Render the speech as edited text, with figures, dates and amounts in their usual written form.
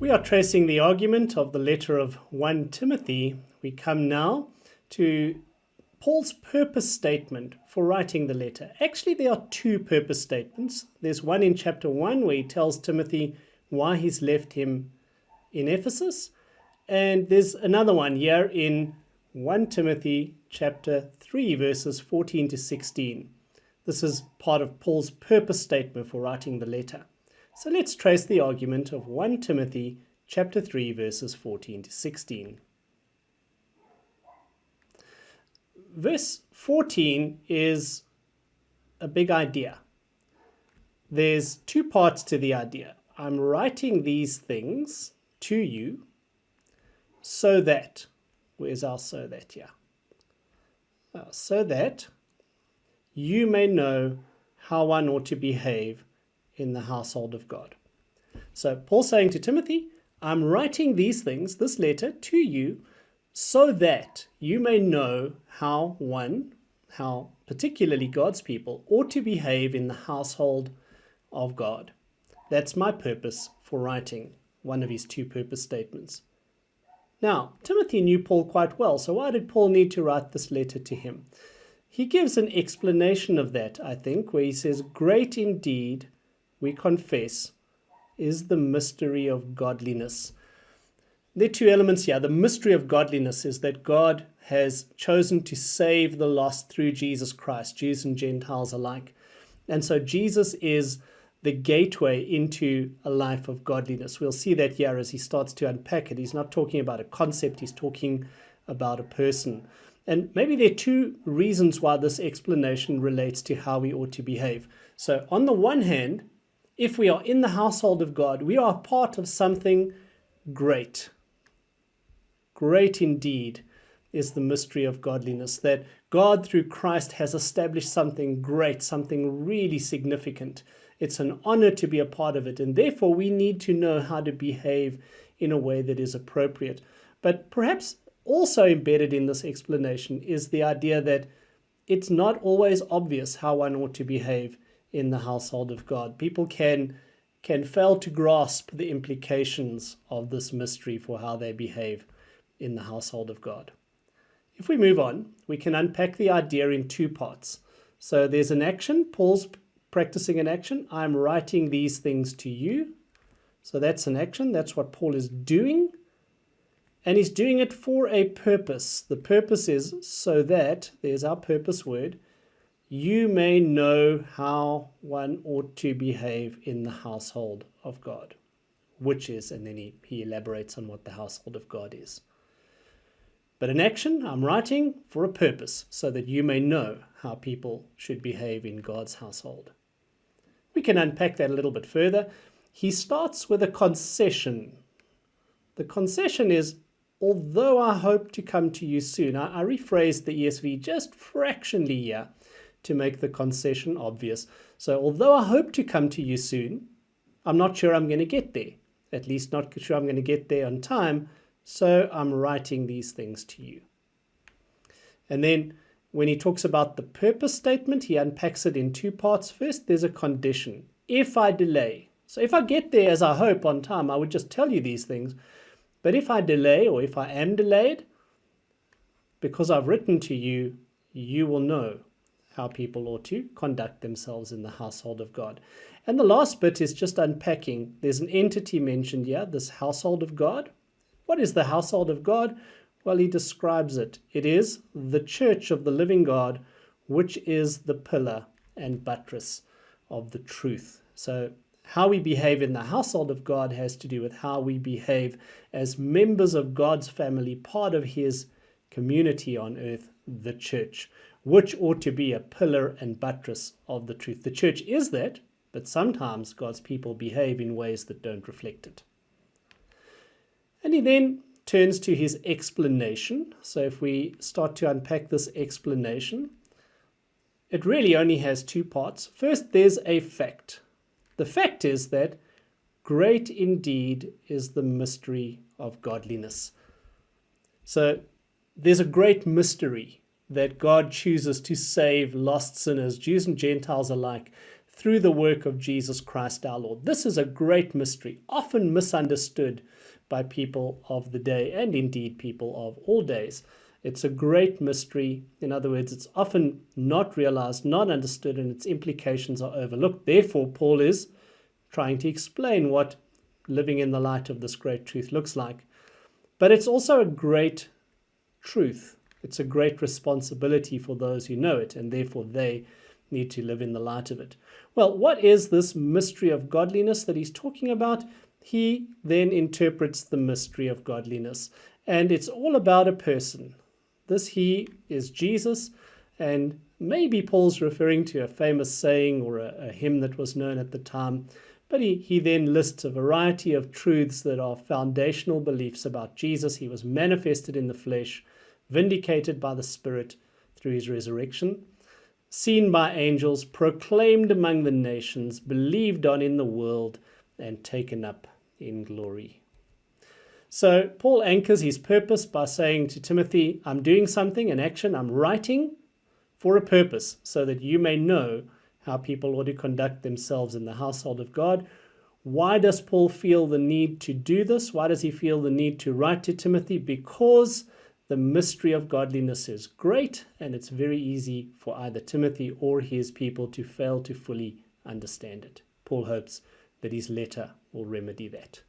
we are tracing the argument of the letter of 1 Timothy. We come now to Paul's purpose statement for writing the letter. Actually, there are two purpose statements. There's one in chapter 1 where he tells Timothy why he's left him in Ephesus. And there's another one here in 1 Timothy chapter 3, verses 14 to 16. This is part of Paul's purpose statement for writing the letter. So let's trace the argument of 1 Timothy chapter 3, verses 14 to 16. Verse 14 is a big idea. There's two parts to the idea. I'm writing these things to you so that, where's our so that here? So that you may know how one ought to behave in the household of God. So Paul's saying to Timothy, I'm writing these things, this letter, to you so that you may know how particularly God's people ought to behave in the household of God. That's my purpose for writing one of his two purpose statements. Now, Timothy knew Paul quite well, so why did Paul need to write this letter to him? He gives an explanation of that, I think, where he says, great indeed, we confess, is the mystery of godliness. There are two elements here. The mystery of godliness is that God has chosen to save the lost through Jesus Christ, Jews and Gentiles alike. And so Jesus is the gateway into a life of godliness. We'll see that here as he starts to unpack it. He's not talking about a concept, he's talking about a person. And maybe there are two reasons why this explanation relates to how we ought to behave. So on the one hand, if we are in the household of God, we are part of something great. Great indeed is the mystery of godliness, that God through Christ has established something great, something really significant. It's an honor to be a part of it, and therefore we need to know how to behave in a way that is appropriate. But perhaps also embedded in this explanation is the idea that it's not always obvious how one ought to behave in the household of God. People can fail to grasp the implications of this mystery for how they behave in the household of God. If we move on, we can unpack the idea in two parts. So there's an action. Paul's practicing an action. I'm writing these things to you. So that's an action. That's what Paul is doing. And he's doing it for a purpose. The purpose is so that, there's our purpose word, you may know how one ought to behave in the household of God, which is, and then he elaborates on what the household of God is. But an action, I'm writing for a purpose, so that you may know how people should behave in God's household. We can unpack that a little bit further. He starts with a concession. The concession is, although I hope to come to you soon. I rephrased the ESV just fractionally here to make the concession obvious. So although I hope to come to you soon, I'm not sure I'm going to get there. At least not sure I'm going to get there on time. So I'm writing these things to you. And then when he talks about the purpose statement, he unpacks it in two parts. First, there's a condition. If I delay. So if I get there as I hope on time, I would just tell you these things. But if I delay, or if I am delayed, because I've written to you, you will know how people ought to conduct themselves in the household of God. And the last bit is just unpacking. There's an entity mentioned here, this household of God. What is the household of God? Well, he describes it. It is the church of the living God, which is the pillar and buttress of the truth. So how we behave in the household of God has to do with how we behave as members of God's family, part of his community on earth, the church, which ought to be a pillar and buttress of the truth. The church is that, but sometimes God's people behave in ways that don't reflect it. And he then turns to his explanation. So if we start to unpack this explanation, it really only has two parts. First, there's a fact. The fact is that great indeed is the mystery of godliness. So there's a great mystery that God chooses to save lost sinners, Jews and Gentiles alike, through the work of Jesus Christ our Lord. This is a great mystery, often misunderstood by people of the day and indeed people of all days. It's a great mystery. In other words, it's often not realized, not understood, and its implications are overlooked. Therefore, Paul is trying to explain what living in the light of this great truth looks like. But it's also a great truth. It's a great responsibility for those who know it, and therefore they need to live in the light of it. Well, what is this mystery of godliness that he's talking about? He then interprets the mystery of godliness, and it's all about a person. This he is Jesus, and maybe Paul's referring to a famous saying or a hymn that was known at the time, but he then lists a variety of truths that are foundational beliefs about Jesus. He was manifested in the flesh, vindicated by the Spirit through his resurrection, seen by angels, proclaimed among the nations, believed on in the world, and taken up in glory. So Paul anchors his purpose by saying to Timothy, I'm doing something, an action, I'm writing for a purpose, so that you may know how people ought to conduct themselves in the household of God. Why does Paul feel the need to do this? Why does he feel the need to write to Timothy? Because the mystery of godliness is great, and it's very easy for either Timothy or his people to fail to fully understand it. Paul hopes that his letter will remedy that.